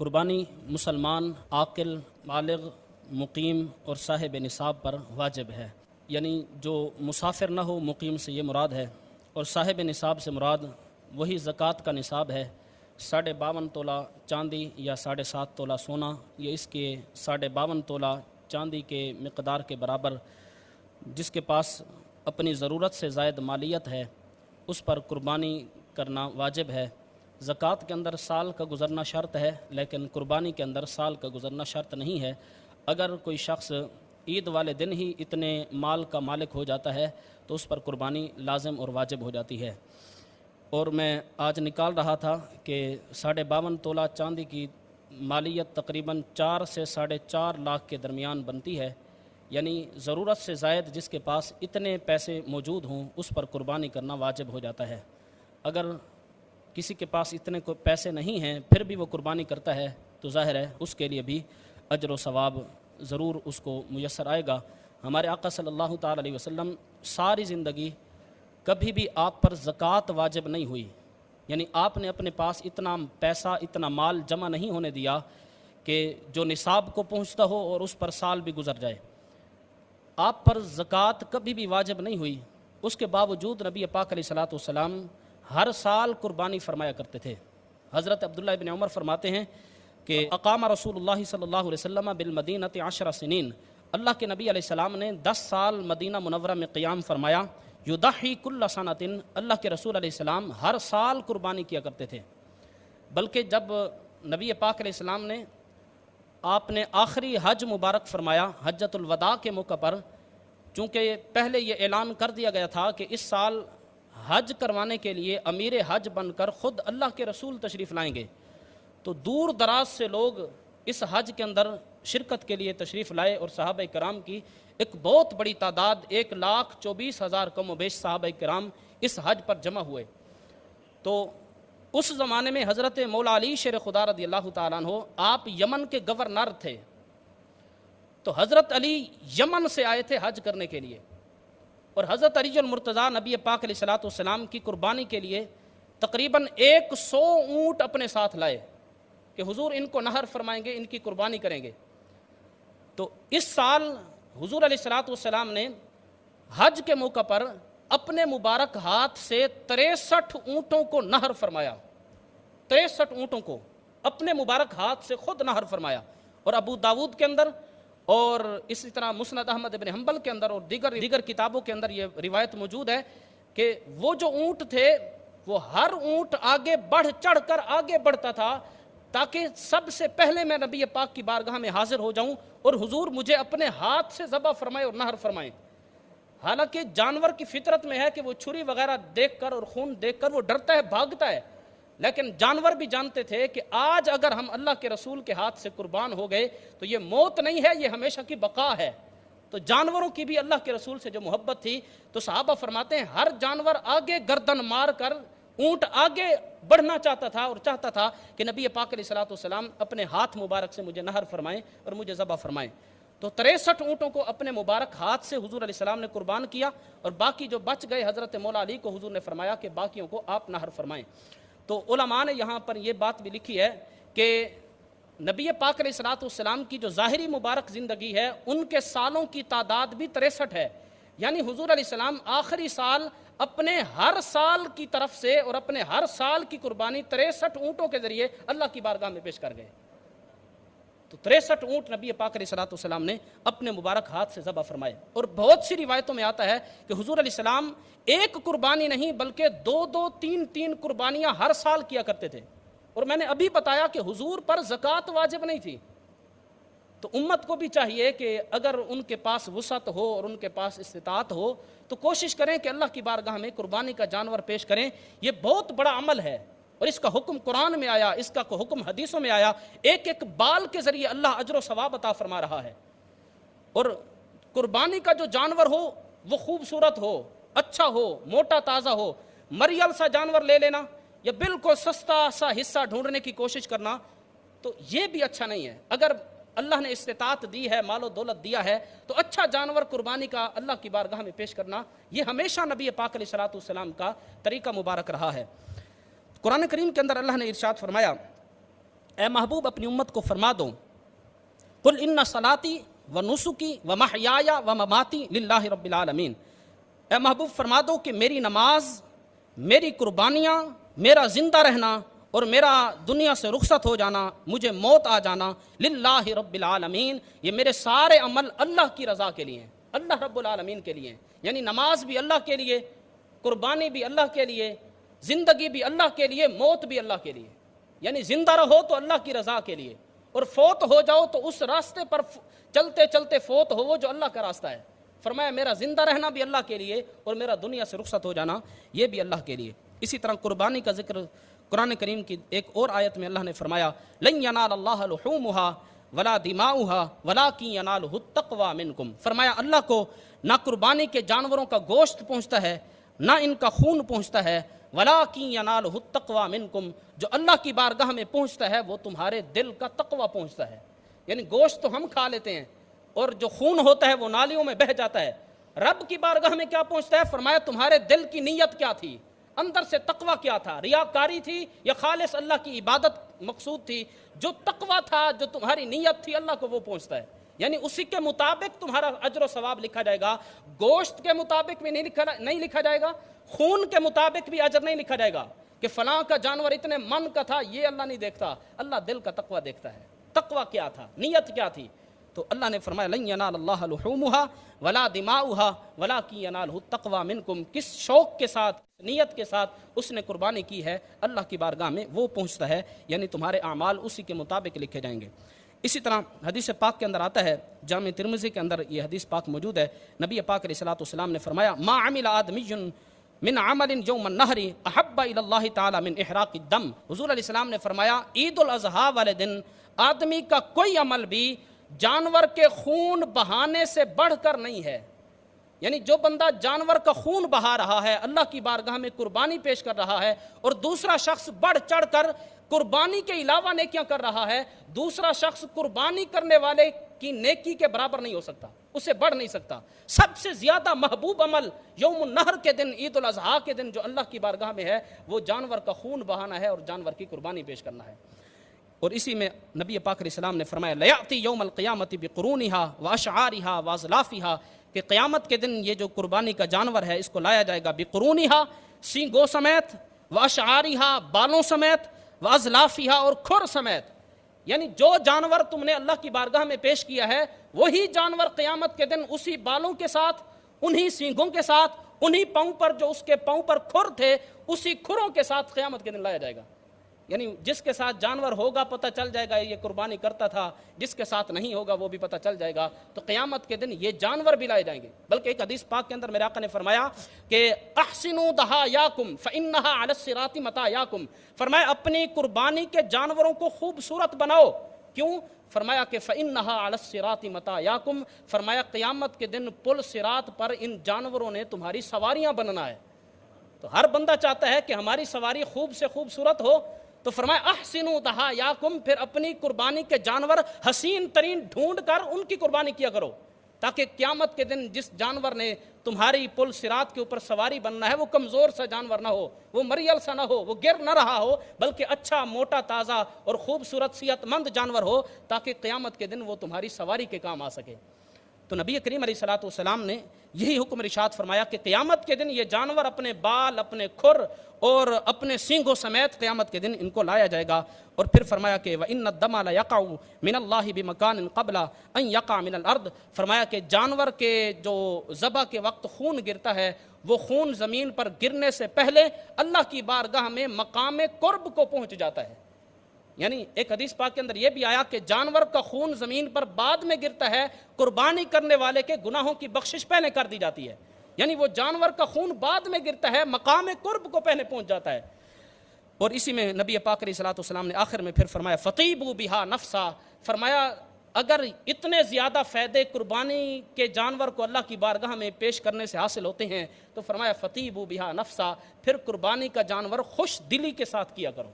قربانی مسلمان عاقل بالغ مقیم اور صاحب نصاب پر واجب ہے، یعنی جو مسافر نہ ہو مقیم سے یہ مراد ہے، اور صاحب نصاب سے مراد وہی زکوٰۃ کا نصاب ہے 52.5 تولہ چاندی یا 7.5 تولہ سونا، یا اس کے 52.5 تولہ چاندی کے مقدار کے برابر جس کے پاس اپنی ضرورت سے زائد مالیت ہے اس پر قربانی کرنا واجب ہے۔ زکوٰۃ کے اندر سال کا گزرنا شرط ہے، لیکن قربانی کے اندر سال کا گزرنا شرط نہیں ہے۔ اگر کوئی شخص عید والے دن ہی اتنے مال کا مالک ہو جاتا ہے تو اس پر قربانی لازم اور واجب ہو جاتی ہے۔ اور میں آج نکال رہا تھا کہ 52.5 تولہ چاندی کی مالیت تقریباً 4 سے 4.5 لاکھ کے درمیان بنتی ہے، یعنی ضرورت سے زائد جس کے پاس اتنے پیسے موجود ہوں اس پر قربانی کرنا واجب ہو جاتا ہے۔ اگر کسی کے پاس اتنے پیسے نہیں ہیں پھر بھی وہ قربانی کرتا ہے تو ظاہر ہے اس کے لیے بھی اجر و ثواب ضرور اس کو میسر آئے گا۔ ہمارے آقا صلی اللہ تعالیٰ علیہ وسلم ساری زندگی کبھی بھی آپ پر زکوٰۃ واجب نہیں ہوئی، یعنی آپ نے اپنے پاس اتنا پیسہ اتنا مال جمع نہیں ہونے دیا کہ جو نصاب کو پہنچتا ہو اور اس پر سال بھی گزر جائے۔ آپ پر زکوٰۃ کبھی بھی واجب نہیں ہوئی، اس کے باوجود نبی پاک علیہ الصلوۃ والسلام ہر سال قربانی فرمایا کرتے تھے۔ حضرت عبداللہ ابن عمر فرماتے ہیں کہ اقام رسول اللہ صلی اللہ علیہ وسلم بالمدینہ 10 سنین، اللہ کے نبی علیہ السلام نے 10 سال مدینہ منورہ میں قیام فرمایا۔ یضحی کل سنۃ، اللہ کے رسول علیہ السلام ہر سال قربانی کیا کرتے تھے، بلکہ جب نبی پاک علیہ السلام نے آپ نے آخری حج مبارک فرمایا حجۃ الوداع کے موقع پر، چونکہ پہلے یہ اعلان کر دیا گیا تھا کہ اس سال حج کروانے کے لیے امیر حج بن کر خود اللہ کے رسول تشریف لائیں گے، تو دور دراز سے لوگ اس حج کے اندر شرکت کے لیے تشریف لائے، اور صحابہ کرام کی ایک بہت بڑی تعداد 1,24,000 کم و بیش صحابہ کرام اس حج پر جمع ہوئے۔ تو اس زمانے میں حضرت مولا علی شیر خدا رضی اللہ تعالیٰ عنہ آپ یمن کے گورنر تھے، تو حضرت علی یمن سے آئے تھے حج کرنے کے لیے، اور حضرت علی المرتضیٰ نبی پاک علیہ الصلوۃ والسلام کی قربانی کے لیے تقریباً 100 اونٹ اپنے ساتھ لائے کہ حضور ان کو نحر فرمائیں گے، ان کی قربانی کریں گے۔ تو اس سال حضور علیہ الصلوۃ والسلام نے حج کے موقع پر اپنے مبارک ہاتھ سے 63 اونٹوں کو نحر فرمایا، 63 اونٹوں کو اپنے مبارک ہاتھ سے خود نحر فرمایا، اور ابو داود کے اندر اور اسی طرح مسند احمد ابن حنبل کے اندر اور دیگر کتابوں کے اندر یہ روایت موجود ہے کہ وہ جو اونٹ تھے وہ ہر اونٹ آگے بڑھ چڑھ کر آگے بڑھتا تھا تاکہ سب سے پہلے میں نبی پاک کی بارگاہ میں حاضر ہو جاؤں اور حضور مجھے اپنے ہاتھ سے ذبح فرمائے اور نحر فرمائیں۔ حالانکہ جانور کی فطرت میں ہے کہ وہ چھری وغیرہ دیکھ کر اور خون دیکھ کر وہ ڈرتا ہے، بھاگتا ہے، لیکن جانور بھی جانتے تھے کہ آج اگر ہم اللہ کے رسول کے ہاتھ سے قربان ہو گئے تو یہ موت نہیں ہے، یہ ہمیشہ کی بقا ہے۔ تو جانوروں کی بھی اللہ کے رسول سے جو محبت تھی، تو صحابہ فرماتے ہیں ہر جانور آگے گردن مار کر اونٹ آگے بڑھنا چاہتا تھا اور چاہتا تھا کہ نبی پاک علیہ الصلوۃ والسلام اپنے ہاتھ مبارک سے مجھے نحر فرمائیں اور مجھے ذبح فرمائیں۔ تو 63 اونٹوں کو اپنے مبارک ہاتھ سے حضور علیہ السلام نے قربان کیا، اور باقی جو بچ گئے حضرت مولا علی کو حضور نے فرمایا کہ باقیوں کو آپ نحر فرمائیں۔ تو علماء نے یہاں پر یہ بات بھی لکھی ہے کہ نبی پاک علیہ الصلوۃ والسلام کی جو ظاہری مبارک زندگی ہے ان کے سالوں کی تعداد بھی 63 ہے، یعنی حضور علیہ السلام آخری سال اپنے ہر سال کی طرف سے اور اپنے ہر سال کی قربانی 63 اونٹوں کے ذریعے اللہ کی بارگاہ میں پیش کر گئے۔ تو 63 اونٹ نبی پاک علیہ الصلوۃ والسلام نے اپنے مبارک ہاتھ سے ذبح فرمائے، اور بہت سی روایتوں میں آتا ہے کہ حضور علیہ السلام ایک قربانی نہیں بلکہ 2 3 قربانیاں ہر سال کیا کرتے تھے۔ اور میں نے ابھی بتایا کہ حضور پر زکوٰۃ واجب نہیں تھی، تو امت کو بھی چاہیے کہ اگر ان کے پاس وسعت ہو اور ان کے پاس استطاعت ہو تو کوشش کریں کہ اللہ کی بارگاہ میں قربانی کا جانور پیش کریں۔ یہ بہت بڑا عمل ہے، اور اس کا حکم قرآن میں آیا، اس کا حکم حدیثوں میں آیا، ایک ایک بال کے ذریعے اللہ اجر و ثواب عطا فرما رہا ہے۔ اور قربانی کا جو جانور ہو وہ خوبصورت ہو، اچھا ہو، موٹا تازہ ہو، مریل سا جانور لے لینا یا بالکل سستا سا حصہ ڈھونڈنے کی کوشش کرنا تو یہ بھی اچھا نہیں ہے۔ اگر اللہ نے استطاعت دی ہے، مال و دولت دیا ہے، تو اچھا جانور قربانی کا اللہ کی بارگاہ میں پیش کرنا یہ ہمیشہ نبی پاک علیہ الصلوۃ والسلام کا طریقہ مبارک رہا ہے۔ قرآن کریم کے اندر اللہ نے ارشاد فرمایا اے محبوب اپنی امت کو فرما دو قل ان صلاتی و نسکی و محیایا و مماتی للہ رب العالمین، اے محبوب فرما دو کہ میری نماز، میری قربانیاں، میرا زندہ رہنا اور میرا دنیا سے رخصت ہو جانا، مجھے موت آ جانا، للہ رب العالمین، یہ میرے سارے عمل اللہ کی رضا کے لیے ہیں، اللہ رب العالمین کے لیے ہیں۔ یعنی نماز بھی اللہ کے لیے، قربانی بھی اللہ کے لیے، زندگی بھی اللہ کے لیے، موت بھی اللہ کے لیے۔ یعنی زندہ رہو تو اللہ کی رضا کے لیے، اور فوت ہو جاؤ تو اس راستے پر چلتے چلتے فوت ہو جو اللہ کا راستہ ہے۔ فرمایا میرا زندہ رہنا بھی اللہ کے لیے اور میرا دنیا سے رخصت ہو جانا یہ بھی اللہ کے لیے۔ اسی طرح قربانی کا ذکر قرآن کریم کی ایک اور آیت میں اللہ نے فرمایا لن ینال اللہ لحومها ولا دماؤها ولکن ینالہ التقوی منکم، فرمایا اللہ کو نہ قربانی کے جانوروں کا گوشت پہنچتا ہے، نہ ان کا خون پہنچتا ہے، ولکن ینالہ التقوی منکم، جو اللہ کی بارگاہ میں پہنچتا ہے وہ تمہارے دل کا تقوی پہنچتا ہے۔ یعنی گوشت تو ہم کھا لیتے ہیں اور جو خون ہوتا ہے وہ نالیوں میں بہہ جاتا ہے، رب کی بارگاہ میں کیا پہنچتا ہے؟ فرمایا تمہارے دل کی نیت کیا تھی، اندر سے تقوی کیا تھا، ریاکاری تھی یا خالص اللہ کی عبادت مقصود تھی؟ جو تقوی تھا، جو تمہاری نیت تھی، اللہ کو وہ پہنچتا ہے۔ یعنی اسی کے مطابق تمہارا اجر و ثواب لکھا جائے گا، گوشت کے مطابق بھی نہیں لکھا جائے گا، خون کے مطابق بھی اجر نہیں لکھا جائے گا کہ فلاں کا جانور اتنے من کا تھا، یہ اللہ نہیں دیکھتا، اللہ دل کا تقوی دیکھتا ہے۔ تقوی کیا تھا، نیت کیا تھی؟ تو اللہ نے فرمایا لن ینال اللہ لحومها ولا دماؤها ولکن ینالہ التقوی منکم، کس شوق کے ساتھ، نیت کے ساتھ اس نے قربانی کی ہے اللہ کی بارگاہ میں وہ پہنچتا ہے، یعنی تمہارے اعمال اسی کے مطابق لکھے جائیں گے۔ اسی طرح حدیث پاک کے اندر آتا ہے، جامع ترمذی کے اندر یہ حدیث پاک موجود ہے، نبی پاک علیہ الصلوۃ والسلام نے فرمایا ما عمل آدمی من عمل یوم النحر احب الی اللہ تعالی من احراق الدم، حضور علیہ السلام نے فرمایا عید الاضحیٰ والے دن آدمی کا کوئی عمل بھی جانور کے خون بہانے سے بڑھ کر نہیں ہے۔ یعنی جو بندہ جانور کا خون بہا رہا ہے، اللہ کی بارگاہ میں قربانی پیش کر رہا ہے، اور دوسرا شخص بڑھ چڑھ کر قربانی کے علاوہ نیکیاں کر رہا ہے، دوسرا شخص قربانی کرنے والے کی نیکی کے برابر نہیں ہو سکتا، اسے بڑھ نہیں سکتا۔ سب سے زیادہ محبوب عمل یوم النحر کے دن، عید الاضحیٰ کے دن جو اللہ کی بارگاہ میں ہے وہ جانور کا خون بہانا ہے اور جانور کی قربانی پیش کرنا ہے۔ اور اسی میں نبی پاک علیہ السلام نے فرمایا لیاتی یوم القیامت بقرونها واشعارها واظلافها، کہ قیامت کے دن یہ جو قربانی کا جانور ہے اس کو لایا جائے گا بقرونها، سینگوں سمیت، واشعارها، بالوں سمیت، واظلافها، اور کھر سمیت۔ یعنی جو جانور تم نے اللہ کی بارگاہ میں پیش کیا ہے وہی جانور قیامت کے دن اسی بالوں کے ساتھ، انہی سینگوں کے ساتھ، انہی پاؤں پر جو اس کے پاؤں پر کھر تھے اسی کھروں کے ساتھ قیامت کے دن لایا جائے گا۔ یعنی جس کے ساتھ جانور ہوگا پتہ چل جائے گا یہ قربانی کرتا تھا، جس کے ساتھ نہیں ہوگا وہ بھی پتہ چل جائے گا۔ تو قیامت کے دن یہ جانور بھی لائے جائیں گے۔ بلکہ ایک حدیث پاک کے اندر میرے آقا نے فرمایا کہ احسنوا ضحایاکم فانھا علی الصراط مطایاکم، فرمایا اپنی قربانی کے جانوروں کو خوبصورت بناؤ۔ کیوں؟ فرمایا کہ فانھا علی الصراط مطایاکم، فرمایا قیامت کے دن پل صراط پر ان جانوروں نے تمہاری سواریاں بننا ہے۔ تو ہر بندہ چاہتا ہے کہ ہماری سواری خوب سے خوبصورت ہو، تو فرمایا احسنوا ضحایاکم، پھر اپنی قربانی کے جانور حسین ترین ڈھونڈ کر ان کی قربانی کیا کرو، تاکہ قیامت کے دن جس جانور نے تمہاری پل صراط کے اوپر سواری بننا ہے وہ کمزور سا جانور نہ ہو، وہ مریل سا نہ ہو، وہ گر نہ رہا ہو، بلکہ اچھا موٹا تازہ اور خوبصورت صحت مند جانور ہو، تاکہ قیامت کے دن وہ تمہاری سواری کے کام آ سکے۔ تو نبی کریم علیہ الصلوۃ والسلام نے یہی حکم ارشاد فرمایا کہ قیامت کے دن یہ جانور اپنے بال، اپنے کھر اور اپنے سینگوں سمیت قیامت کے دن ان کو لایا جائے گا۔ اور پھر فرمایا کہ وَإِنَّ الدَّمَ لَيَقَعُ مِنَ اللَّهِ بِمَكَانٍ قَبْلَ أَن يَقَعَ مِنَ الْأَرْضِ، فرمایا کہ جانور کے جو ذبح کے وقت خون گرتا ہے وہ خون زمین پر گرنے سے پہلے اللہ کی بارگاہ میں مقام قرب کو پہنچ جاتا ہے۔ یعنی ایک حدیث پاک کے اندر یہ بھی آیا کہ جانور کا خون زمین پر بعد میں گرتا ہے، قربانی کرنے والے کے گناہوں کی بخشش پہلے کر دی جاتی ہے۔ یعنی وہ جانور کا خون بعد میں گرتا ہے، مقام قرب کو پہلے پہنچ جاتا ہے۔ اور اسی میں نبی پاک علیہ الصلوۃ والسلام نے آخر میں پھر فرمایا فطیبوا بہا نفسا، فرمایا اگر اتنے زیادہ فائدے قربانی کے جانور کو اللہ کی بارگاہ میں پیش کرنے سے حاصل ہوتے ہیں تو فرمایا فطیبوا بہا نفسا، پھر قربانی کا جانور خوش دلی کے ساتھ کیا کرو،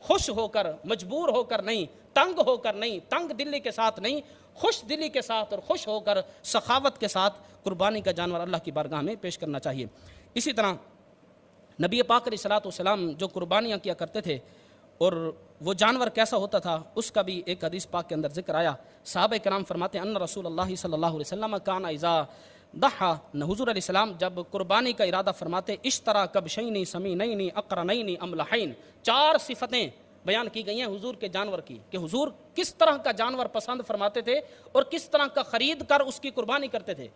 خوش ہو کر، مجبور ہو کر نہیں، تنگ ہو کر نہیں، تنگ دلی کے ساتھ نہیں، خوش دلی کے ساتھ اور خوش ہو کر سخاوت کے ساتھ قربانی کا جانور اللہ کی بارگاہ میں پیش کرنا چاہیے۔ اسی طرح نبی پاک علیہ الصلوۃ والسلام جو قربانیاں کیا کرتے تھے اور وہ جانور کیسا ہوتا تھا اس کا بھی ایک حدیث پاک کے اندر ذکر آیا. صحابہ کرام فرماتے ہیں ان رسول اللہ صلی اللہ علیہ وسلم کان اذا ضحى، حضور علیہ السلام جب قربانی کا ارادہ فرماتے اشترا کبشین سمینین اقرنین املحین، 4 صفتیں بیان کی گئی ہیں حضور کے جانور کی کہ حضور کس طرح کا جانور پسند فرماتے تھے اور کس طرح کا خرید کر اس کی قربانی کرتے تھے.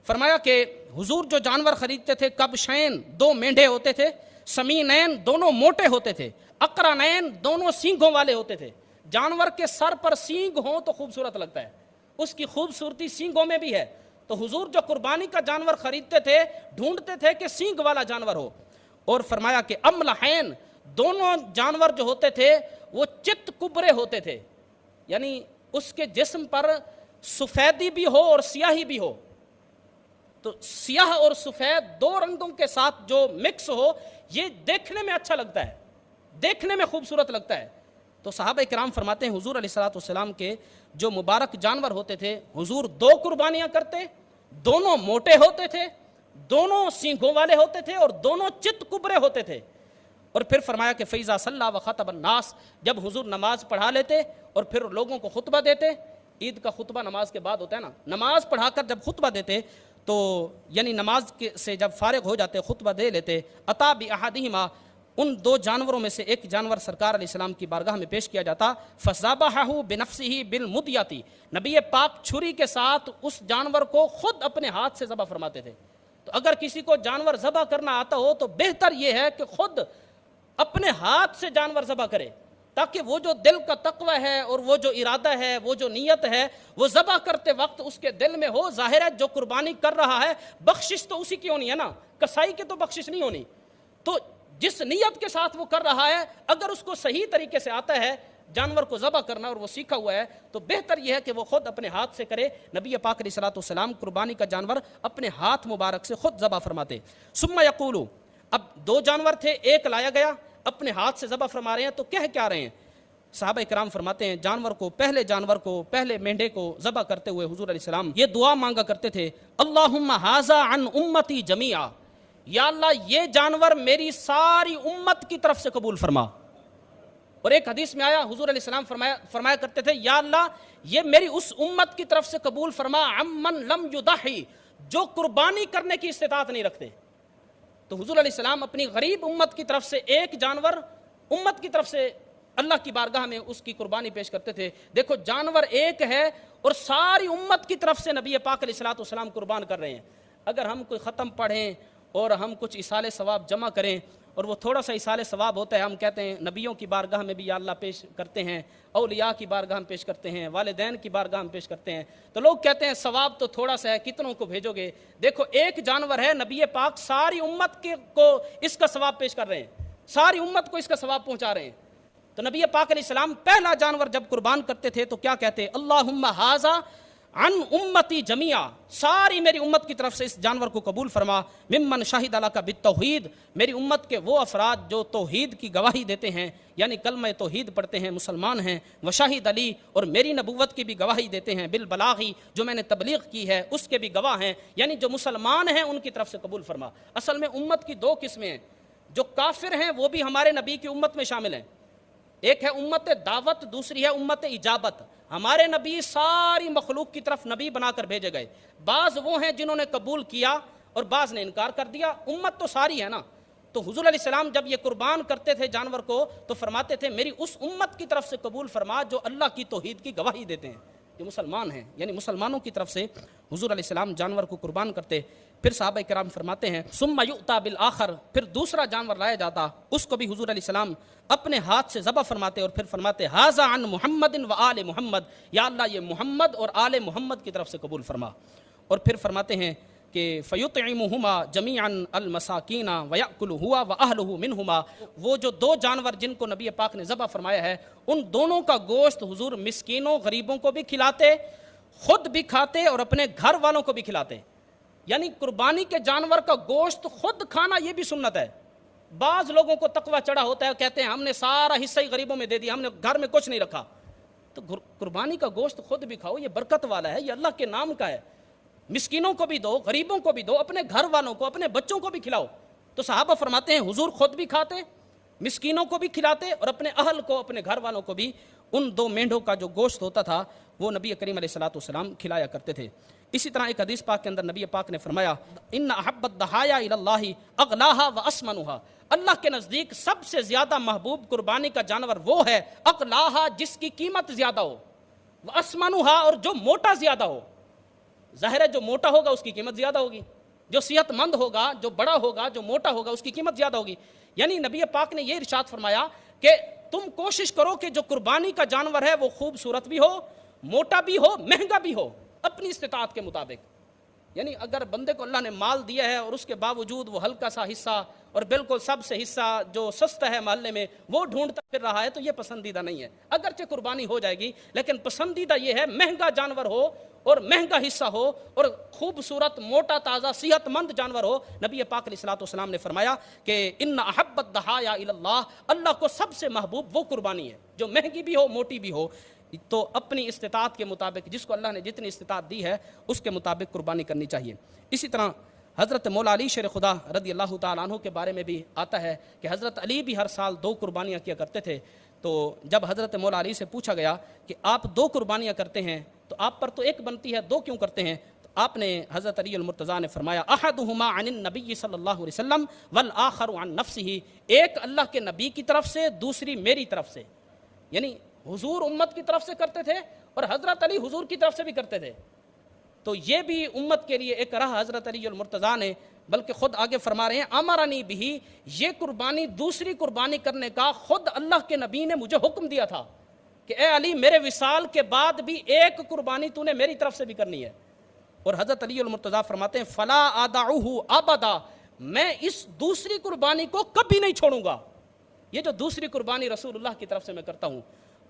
فرمایا کہ حضور جو جانور خریدتے تھے کبشین 2 مینڈھے ہوتے تھے، سمینین دونوں موٹے ہوتے تھے، اقرنین دونوں سینگوں والے ہوتے تھے. جانور کے سر پر سینگ ہوں تو خوبصورت لگتا ہے، اس کی خوبصورتی سینگوں میں بھی ہے. تو حضور جو قربانی کا جانور خریدتے تھے ڈھونڈتے تھے کہ سینگ والا جانور ہو. اور فرمایا کہ املحین دونوں جانور جو ہوتے تھے وہ چت کبرے ہوتے تھے، یعنی اس کے جسم پر سفیدی بھی ہو اور سیاہی بھی ہو. تو سیاہ اور سفید 2 رنگوں کے ساتھ جو مکس ہو یہ دیکھنے میں اچھا لگتا ہے، دیکھنے میں خوبصورت لگتا ہے. تو صحابہ کرام فرماتے ہیں حضور علیہ السلام کے جو مبارک جانور ہوتے تھے حضور 2 قربانیاں کرتے، دونوں موٹے ہوتے تھے، دونوں سینگوں والے ہوتے تھے اور دونوں چت کبرے ہوتے تھے. اور پھر فرمایا کہ فیضا صلی وخطب الناس، جب حضور نماز پڑھا لیتے اور پھر لوگوں کو خطبہ دیتے، عید کا خطبہ نماز کے بعد ہوتا ہے نا، نماز پڑھا کر جب خطبہ دیتے تو یعنی نماز سے جب فارغ ہو جاتے خطبہ دے لیتے، عطا باحدہما، ان 2 جانوروں میں سے ایک جانور سرکار علیہ السلام کی بارگاہ میں پیش کیا جاتا، فذبحہ بنفسہ بالمدیۃ، نبی پاک چھری کے ساتھ اس جانور کو خود اپنے ہاتھ سے ذبح فرماتے تھے. تو اگر کسی کو جانور ذبح کرنا آتا ہو تو بہتر یہ ہے کہ خود اپنے ہاتھ سے جانور ذبح کرے، تاکہ وہ جو دل کا تقوی ہے اور وہ جو ارادہ ہے، وہ جو نیت ہے، وہ ذبح کرتے وقت اس کے دل میں ہو. ظاہر ہے جو قربانی کر رہا ہے بخشش تو اسی کی ہونی ہے نا، کسائی کی تو بخشش نہیں ہونی. تو جس نیت کے ساتھ وہ کر رہا ہے اگر اس کو صحیح طریقے سے آتا ہے جانور کو ذبح کرنا اور وہ سیکھا ہوا ہے تو بہتر یہ ہے کہ وہ خود اپنے ہاتھ سے کرے. نبی پاک علیہ السلام قربانی کا جانور اپنے ہاتھ مبارک سے خود ذبح فرماتے. ثم یقولو، اب 2 جانور تھے، ایک لایا گیا، اپنے ہاتھ سے ذبح فرما رہے ہیں تو کہہ کیا رہے ہیں؟ صحابہ کرام فرماتے ہیں پہلے جانور کو پہلے مینڈھے کو ذبح کرتے ہوئے حضور علیہ السلام یہ دعا مانگا کرتے تھے، اللہم ھذا عن امتی جمیعا، یا اللہ یہ جانور میری ساری امت کی طرف سے قبول فرما. اور ایک حدیث میں آیا حضور علیہ السلام فرمایا کرتے تھے یا اللہ یہ میری اس امت کی طرف سے قبول فرما عمن لم یضحی، جو قربانی کرنے کی استطاعت نہیں رکھتے. تو حضور علیہ السلام اپنی غریب امت کی طرف سے ایک جانور امت کی طرف سے اللہ کی بارگاہ میں اس کی قربانی پیش کرتے تھے. دیکھو جانور ایک ہے اور ساری امت کی طرف سے نبی پاک علیہ السلام قربان کر رہے ہیں. اگر ہم کوئی ختم پڑھیں اور ہم کچھ ایصال ثواب جمع کریں اور وہ تھوڑا سا ایصال ثواب ہوتا ہے، ہم کہتے ہیں نبیوں کی بارگاہ میں بھی یا اللہ پیش کرتے ہیں، اولیاء کی بارگاہ میں پیش کرتے ہیں، والدین کی بارگاہ میں پیش کرتے ہیں، تو لوگ کہتے ہیں ثواب تو تھوڑا سا ہے، کتنوں کو بھیجو گے؟ دیکھو ایک جانور ہے، نبی پاک ساری امت کو اس کا ثواب پیش کر رہے ہیں، ساری امت کو اس کا ثواب پہنچا رہے ہیں. تو نبی پاک علیہ السلام پہلا جانور جب قربان کرتے تھے تو کیا کہتے؟ اللہم ھذا عن امتی جمیعا، ساری میری امت کی طرف سے اس جانور کو قبول فرما، ممن شہد لک بالتوحید، میری امت کے وہ افراد جو توحید کی گواہی دیتے ہیں، یعنی کلمہ توحید پڑھتے ہیں، مسلمان ہیں، وشہد علی، اور میری نبوت کی بھی گواہی دیتے ہیں، بالبلاغی، جو میں نے تبلیغ کی ہے اس کے بھی گواہ ہیں، یعنی جو مسلمان ہیں ان کی طرف سے قبول فرما. اصل میں امت کی 2 قسمیں ہیں، جو کافر ہیں وہ بھی ہمارے نبی کی امت میں شامل ہیں، ایک ہے امت دعوت، دوسری ہے امت اجابت. ہمارے نبی ساری مخلوق کی طرف نبی بنا کر بھیجے گئے، بعض وہ ہیں جنہوں نے قبول کیا اور بعض نے انکار کر دیا، امت تو ساری ہے نا. تو حضور علیہ السلام جب یہ قربان کرتے تھے جانور کو تو فرماتے تھے میری اس امت کی طرف سے قبول فرما جو اللہ کی توحید کی گواہی دیتے ہیں، جو مسلمان ہیں، یعنی مسلمانوں کی طرف سے حضور علیہ السلام جانور کو قربان کرتے. پھر صحابہ کرام فرماتے ہیں ثم یؤتی بالآخر، پھر دوسرا جانور لایا جاتا، اس کو بھی حضور علیہ السلام اپنے ہاتھ سے ذبح فرماتے اور پھر فرماتے ھذا عن محمد و آل محمد، یا اللہ یہ محمد اور آل محمد کی طرف سے قبول فرما. اور پھر فرماتے ہیں کہ فیطعمہما جمیعا المساکین ویأکل ہوا واہلہ منہما، وہ جو 2 جانور جن کو نبی پاک نے ذبح فرمایا ہے ان دونوں کا گوشت حضور مسکینوں غریبوں کو بھی کھلاتے، خود بھی کھاتے اور اپنے گھر والوں کو بھی کھلاتے. یعنی قربانی کے جانور کا گوشت خود کھانا یہ بھی سنت ہے. بعض لوگوں کو تقوی چڑھا ہوتا ہے، کہتے ہیں ہم نے سارا حصہ ہی غریبوں میں دے دیا، ہم نے گھر میں کچھ نہیں رکھا. تو قربانی کا گوشت خود بھی کھاؤ، یہ برکت والا ہے، یہ اللہ کے نام کا ہے. مسکینوں کو بھی دو، غریبوں کو بھی دو، اپنے گھر والوں کو، اپنے بچوں کو بھی کھلاؤ. تو صحابہ فرماتے ہیں حضور خود بھی کھاتے مسکینوں کو بھی کھلاتے اور اپنے اہل کو, اپنے گھر والوں کو بھی ان 2 مینڈھوں کا جو گوشت ہوتا تھا وہ نبی کریم علیہ الصلوۃ والسلام کھلایا کرتے تھے. اسی طرح ایک حدیث پاک کے اندر نبی پاک نے فرمایا ان احب الضحایا الی اللہ اغلاها واسمنها, اللہ کے نزدیک سب سے زیادہ محبوب قربانی کا جانور وہ ہے اغلاها جس کی قیمت زیادہ ہو, واسمنها اور جو موٹا زیادہ ہو. ظاہر ہے جو موٹا ہوگا اس کی قیمت زیادہ ہوگی, جو صحت مند ہوگا, جو بڑا ہوگا, جو موٹا ہوگا اس کی قیمت زیادہ ہوگی. یعنی نبی پاک نے یہ ارشاد فرمایا کہ تم کوشش کرو کہ جو قربانی کا جانور ہے وہ خوبصورت بھی ہو, موٹا بھی ہو, مہنگا بھی ہو, اپنی استطاعت کے مطابق. یعنی اگر بندے کو اللہ نے مال دیا ہے اور اس کے باوجود وہ ہلکا سا حصہ اور بالکل سب سے حصہ جو سستا ہے محلے میں وہ ڈھونڈتا پھر رہا ہے تو یہ پسندیدہ نہیں ہے. اگرچہ قربانی ہو جائے گی لیکن پسندیدہ یہ ہے مہنگا جانور ہو اور مہنگا حصہ ہو اور خوبصورت, موٹا, تازہ, صحت مند جانور ہو. نبی پاک علیہ الصلوۃ والسلام نے فرمایا کہ ان احب الضحایا الی اللہ, اللہ کو سب سے محبوب وہ قربانی ہے جو مہنگی بھی ہو, موٹی بھی ہو. تو اپنی استطاعت کے مطابق جس کو اللہ نے جتنی استطاعت دی ہے اس کے مطابق قربانی کرنی چاہیے. اسی طرح حضرت مولا علی شیر خدا رضی اللہ تعالیٰ عنہ کے بارے میں بھی آتا ہے کہ حضرت علی بھی ہر سال 2 قربانیاں کیا کرتے تھے. تو جب حضرت مولا علی سے پوچھا گیا کہ آپ 2 قربانیاں کرتے ہیں تو آپ پر تو ایک بنتی ہے, 2 کیوں کرتے ہیں؟ تو آپ نے حضرت علی المرتضیٰ نے فرمایا احدہما عن النبی صلی اللہ علیہ وسلم والآخر عن نفسہ, ایک اللہ کے نبی کی طرف سے, دوسری میری طرف سے. یعنی حضور امت کی طرف سے کرتے تھے اور حضرت علی حضور کی طرف سے بھی کرتے تھے. تو یہ بھی امت کے لیے ایک راہ حضرت علی المرتضیٰ نے, بلکہ خود آگے فرما رہے ہیں امرنی بھی, یہ قربانی دوسری قربانی کرنے کا خود اللہ کے نبی نے مجھے حکم دیا تھا کہ اے علی میرے وصال کے بعد بھی ایک قربانی تو نے میری طرف سے بھی کرنی ہے. اور حضرت علی المرتضیٰ فرماتے ہیں فلا ادعوہ ابدا, میں اس دوسری قربانی کو کبھی نہیں چھوڑوں گا. یہ جو دوسری قربانی رسول اللہ کی طرف سے میں کرتا ہوں,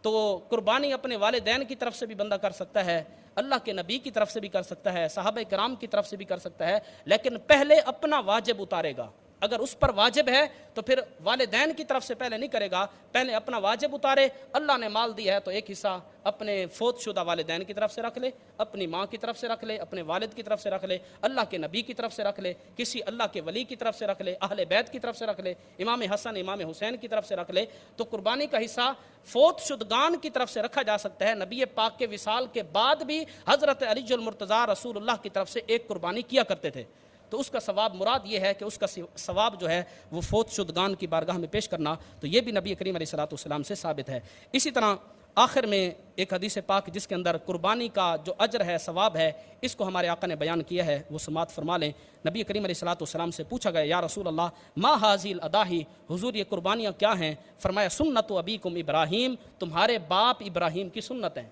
تو قربانی اپنے والدین کی طرف سے بھی بندہ کر سکتا ہے, اللہ کے نبی کی طرف سے بھی کر سکتا ہے, صحابہ کرام کی طرف سے بھی کر سکتا ہے, لیکن پہلے اپنا واجب اتارے گا. اگر اس پر واجب ہے تو پھر والدین کی طرف سے پہلے نہیں کرے گا, پہلے اپنا واجب اتارے. اللہ نے مال دیا ہے تو ایک حصہ اپنے فوت شدہ والدین کی طرف سے رکھ لے, اپنی ماں کی طرف سے رکھ لے, اپنے والد کی طرف سے رکھ لے, اللہ کے نبی کی طرف سے رکھ لے, کسی اللہ کے ولی کی طرف سے رکھ لے, اہل بیت کی طرف سے رکھ لے, امام حسن امام حسین کی طرف سے رکھ لے. تو قربانی کا حصہ فوت شدگان کی طرف سے رکھا جا سکتا ہے. نبی پاک کے وصال کے بعد بھی حضرت علی المرتضیٰ رسول اللہ کی طرف سے ایک قربانی کیا کرتے تھے. تو اس کا ثواب مراد یہ ہے کہ اس کا ثواب جو ہے وہ فوت شدگان کی بارگاہ میں پیش کرنا, تو یہ بھی نبی کریم علیہ الصلوۃ والسلام سے ثابت ہے. اسی طرح آخر میں ایک حدیث پاک جس کے اندر قربانی کا جو اجر ہے, ثواب ہے, اس کو ہمارے آقا نے بیان کیا ہے, وہ سماعت فرما لیں. نبی کریم علیہ الصلوۃ والسلام سے پوچھا گیا یا رسول اللہ ما ھذی الاضاحی, حضور یہ قربانیاں کیا ہیں؟ فرمایا سنت ابیکم ابراہیم, تمہارے باپ ابراہیم کی سنت ہیں.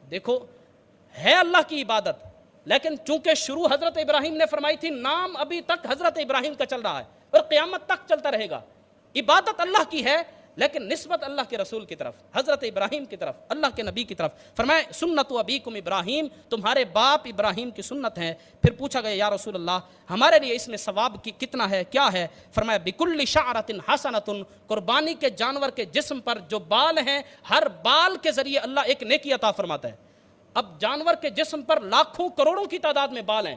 دیکھو ہے اللہ کی عبادت, لیکن چونکہ شروع حضرت ابراہیم نے فرمائی تھی, نام ابھی تک حضرت ابراہیم کا چل رہا ہے اور قیامت تک چلتا رہے گا. عبادت اللہ کی ہے لیکن نسبت اللہ کے رسول کی طرف, حضرت ابراہیم کی طرف, اللہ کے نبی کی طرف. فرمائے سنت ابیکم ابراہیم, تمہارے باپ ابراہیم کی سنت ہیں. پھر پوچھا گیا یا رسول اللہ ہمارے لیے اس میں ثواب کتنا ہے, کیا ہے؟ فرمایا بکل شعرۃ حسنۃ, قربانی کے جانور کے جسم پر جو بال ہیں ہر بال کے ذریعے اللہ ایک نیکی عطا فرماتا ہے. اب جانور کے جسم پر لاکھوں کروڑوں کی تعداد میں بال ہیں,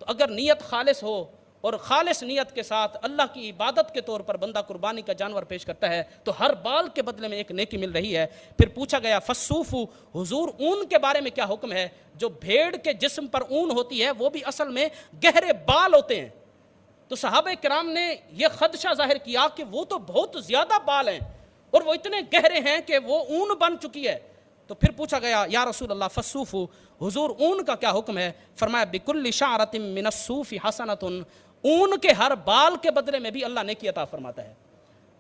تو اگر نیت خالص ہو اور خالص نیت کے ساتھ اللہ کی عبادت کے طور پر بندہ قربانی کا جانور پیش کرتا ہے تو ہر بال کے بدلے میں ایک نیکی مل رہی ہے. پھر پوچھا گیا فالصوف, حضور اون کے بارے میں کیا حکم ہے؟ جو بھیڑ کے جسم پر اون ہوتی ہے وہ بھی اصل میں گہرے بال ہوتے ہیں. تو صحابہ کرام نے یہ خدشہ ظاہر کیا کہ وہ تو بہت زیادہ بال ہیں اور وہ اتنے گہرے ہیں کہ وہ اون بن چکی ہے. تو پھر پوچھا گیا یا رسول اللہ فالصوف, حضور اون کا کیا حکم ہے؟ فرمایا بکل شعرۃ من الصوف حسنۃ, اون کے ہر بال کے بدلے میں بھی اللہ نیکی عطا فرماتا ہے.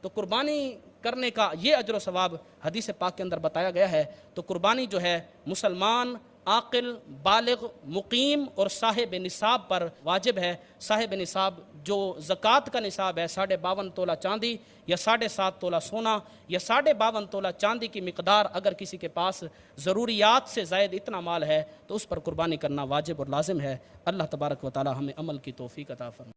تو قربانی کرنے کا یہ اجر و ثواب حدیث پاک کے اندر بتایا گیا ہے. تو قربانی جو ہے مسلمان عاقل, بالغ, مقیم اور صاحب نصاب پر واجب ہے. صاحب نصاب جو زکوٰۃ کا نصاب ہے 52.5 تولہ چاندی یا 7.5 تولہ سونا یا 52.5 تولہ چاندی کی مقدار, اگر کسی کے پاس ضروریات سے زائد اتنا مال ہے تو اس پر قربانی کرنا واجب اور لازم ہے. اللہ تبارک و تعالی ہمیں عمل کی توفیق عطا فرمائے.